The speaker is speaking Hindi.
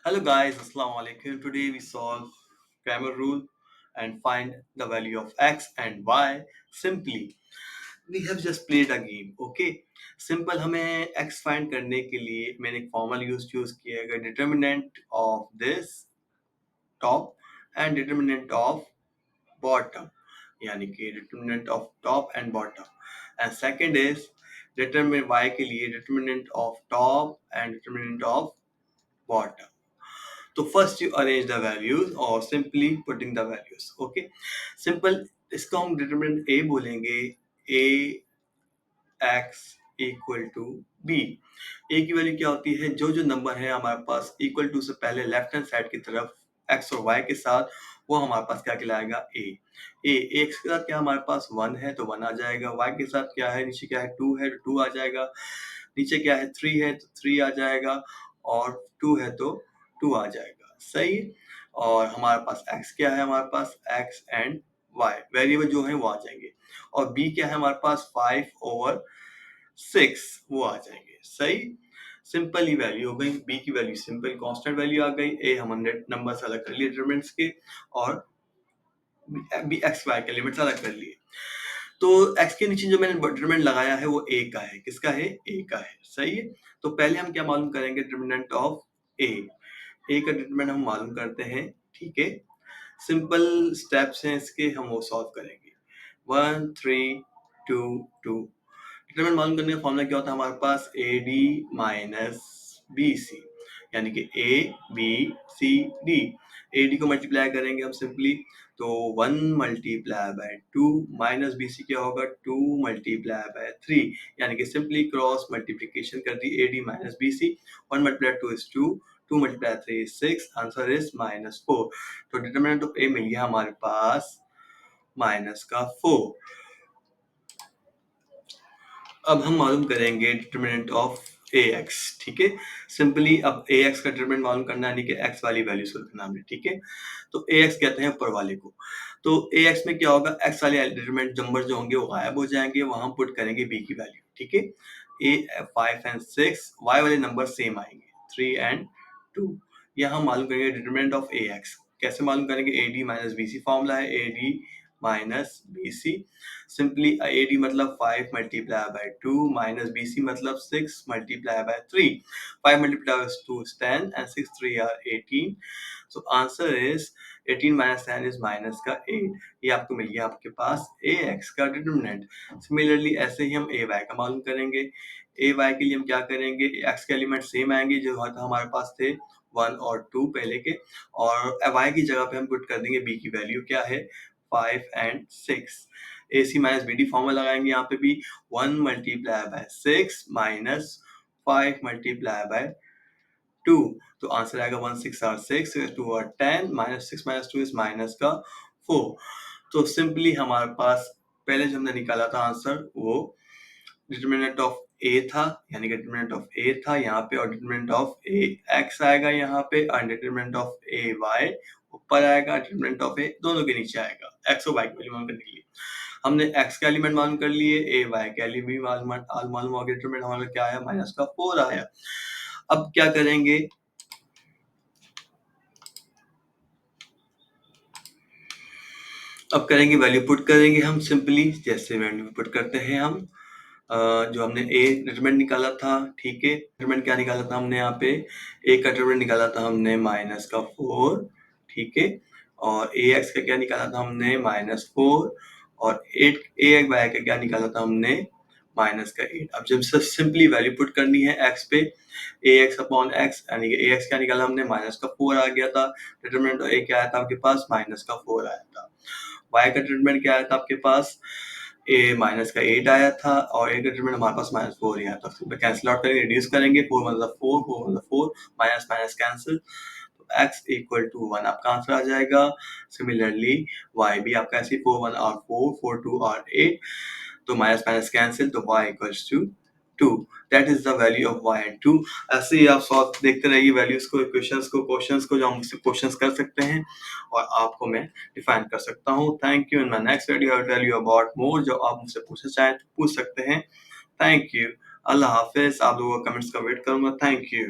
Hello guys, Assalamu alaikum. Today we solve grammar rule and find the value of x and y simply. We have just played a game, okay? Simple हमें x find करने के लिए मैंने एक फॉर्मल यूज किया है determinant of this top and determinant of bottom यानी कि determinant of top and bottom and second is determine y के लिए determinant of top and determinant of bottom. तो first you arrange the values और simply putting the values okay simple इसको हम डिटरमिनेंट ए बोलेंगे A X equal to B A की वैल्यू क्या होती है जो जो नंबर है हमारे पास इक्वल टू से पहले लेफ्ट हैंड साइड की तरफ एक्स और वाई के साथ वो हमारे पास क्या कहलाएगा ए ए एक्स के साथ क्या हमारे पास 1 है तो 1 आ जाएगा वाई के साथ क्या है नीचे क्या है 2 है तो 2 आ जाएगा नीचे क्या है 3 है तो 3 आ जाएगा और 2 है तो 2 आ जाएगा सही और हमारे पास x क्या है हमारे पास x एंड y वेरिएबल जो है वो आ जाएंगे और b क्या है हमारे पास 5/6 वो आ जाएंगे सही सिंपल ही वैल्यू हो गई b की वैल्यू सिंपल कांस्टेंट वैल्यू आ गई a हम 100 नंबर अलग कर लिए डिटरमिनेंट्स के और b x y के लिमिट्स अलग कर लिए तो x के नीचे जो मैंने डिटरमिनेंट लगाया है वो a का है किसका है a का है सही है तो पहले हम क्या मालूम करेंगे डिटरमिनेंट ऑफ a ए का डिटरमिनेंट हम मालूम करते हैं ठीक है सिंपल स्टेप्स हैं इसके हम वो सॉल्व करेंगे 1 3 2 2 डिटरमिनेंट मालूम करने का फॉर्मूला क्या होता है हमारे पास A D minus B C यानी कि A B C D A D को मल्टीप्लाई करेंगे हम सिंपली तो 1 multiply by 2 minus B C क्या होगा 2 मल्टीप्लाई बाय 3 यानी कि सिंपली क्रॉस मल्टीप्लिकेशन कर दी A D minus B C 1 multiply 2 is 2 2 multiply 3 is 6 answer is -4 तो डिटरमिनेंट ऑफ ए मिल गया हमारे पास माइनस का 4 अब हम मालूम करेंगे डिटरमिनेंट ऑफ ए एक्स ठीक है सिंपली अब ए एक्स का डिटरमिनेंट मालूम करना है यानी कि एक्स वाली वैल्यूज को लिखना है ठीक है तो ए एक्स कहते हैं ऊपर वाले को तो ए एक्स में क्या होगा एक्स वाले डिटरमिनेंट नंबर जो होंगे वो गायब हो जाएंगे वहां पुट करेंगे बी की वैल्यू ठीक है ए 5 एंड 6 वाई वाले नंबर सेम आएंगे 3 एंड 2 यहाँ मालूम करेंगे डिटरमिनेंट ऑफ ए एक्स कैसे मालूम करेंगे A D minus B C formula है A D minus B C simply A D मतलब 5 multiply by 2 minus B C मतलब 6 multiply by 3 5 multiply by 2 is 10 and 6 3 are 18 so answer is 18 minus 10 is minus का 8 ये आपको मिल गया आपके पास ए एक्स का डिटरमिनेंट सिमिलरली ऐसे ही हम ए वाई का मालूम करेंगे ए वाई के लिए हम क्या करेंगे एक्स के एलिमेंट सेम आएंगे जो हमारे पास थे 1 और 2 पहले के और y की जगह पे हम पुट कर देंगे b की वैल्यू क्या है 5 and 6 ac minus bd formula लगाएंगे यहाँ पे भी 1 multiply by 6 minus 5 multiply by 2 तो आंसर आएगा 1 6 आर 6 2 आर 10 माइनस 6 माइनस 2 इज माइनस का 4 तो सिंपली हमारे पास पहले जो हमने निकाला था आंसर वो डिटरमिनेंट ऑफ ए था यानी कि डिटरमिनेंट ऑफ ए था यहाँ पे और डिटरमिनेंट ऑफ ए एक्स आएगा यहाँ पे और डिटरमिनेंट ऑफ ए वाई ऊपर आएगा डिटरमिनेंट ऑफ ए दोनों के नीचे आएगा एक्स और वाई की वैल्यू मालूम करने के लिए हमने एक्स का एलिमेंट मालूम कर लिए ए वाई का एलिमेंट मालूम हो गया डिटरमिनेंट हमारा क्या आया माइनस का 4 आया अब क्या करेंगे अब करेंगे वैल्यू पुट करेंगे हम सिंपली जैसे वैल्यू पुट करते हैं हम जो हमने ए डिटरमिनेंट निकाला था ठीक है डिटरमिनेंट क्या निकाला था हमने यहाँ पे ए का डिटरमिनेंट निकाला था हमने माइनस का 4 ठीक है और ए एक्स का क्या निकाला था हमने -4 और 8 ए वाई का क्या निकाला था हमने माइनस का 8 अब जब सिंपली वैल्यू पुट करनी है एक्स पे ए एक्स अपॉन एक्स यानी कि ए एक्स क्या निकाला हमने माइनस का 4 आ गया था डिटरमिनेंट ए क्या आया था आपके पास माइनस का 4 आया था वाई का डिटरमिनेंट क्या आया था आपके पास ए माइनस का 8 आया था और ए का डिटरमिनेंट हमारे पास -4 ही आया था फिर कैंसिल आउट करेंगे रिड्यूस करेंगे 4 मतलब 4 4 मतलब 4 माइनस माइनस कैंसिल तो x इक्वल टू 1 आपका आंसर आ जाएगा सिमिलरली y भी आपका ऐसे 4 1 और 4 4 2 और 8 तो माइनस माइनस कैंसिल तो y equals to 2 that is the value of y and 2 ऐसे ही आप सॉल्व देखते रहिए वैल्यूज को क्वेश्चंस को जो हम मुझसे क्वेश्चंस कर सकते हैं और आपको मैं डिफाइन कर सकता हूँ thank you in my next video I will tell you about more जो आप मुझसे पूछना चाहें तो पूछ सकते हैं थैंक यू अल्लाह हाफिज आप लोगों का कमेंट्स का वेट करूंगा थैंक यू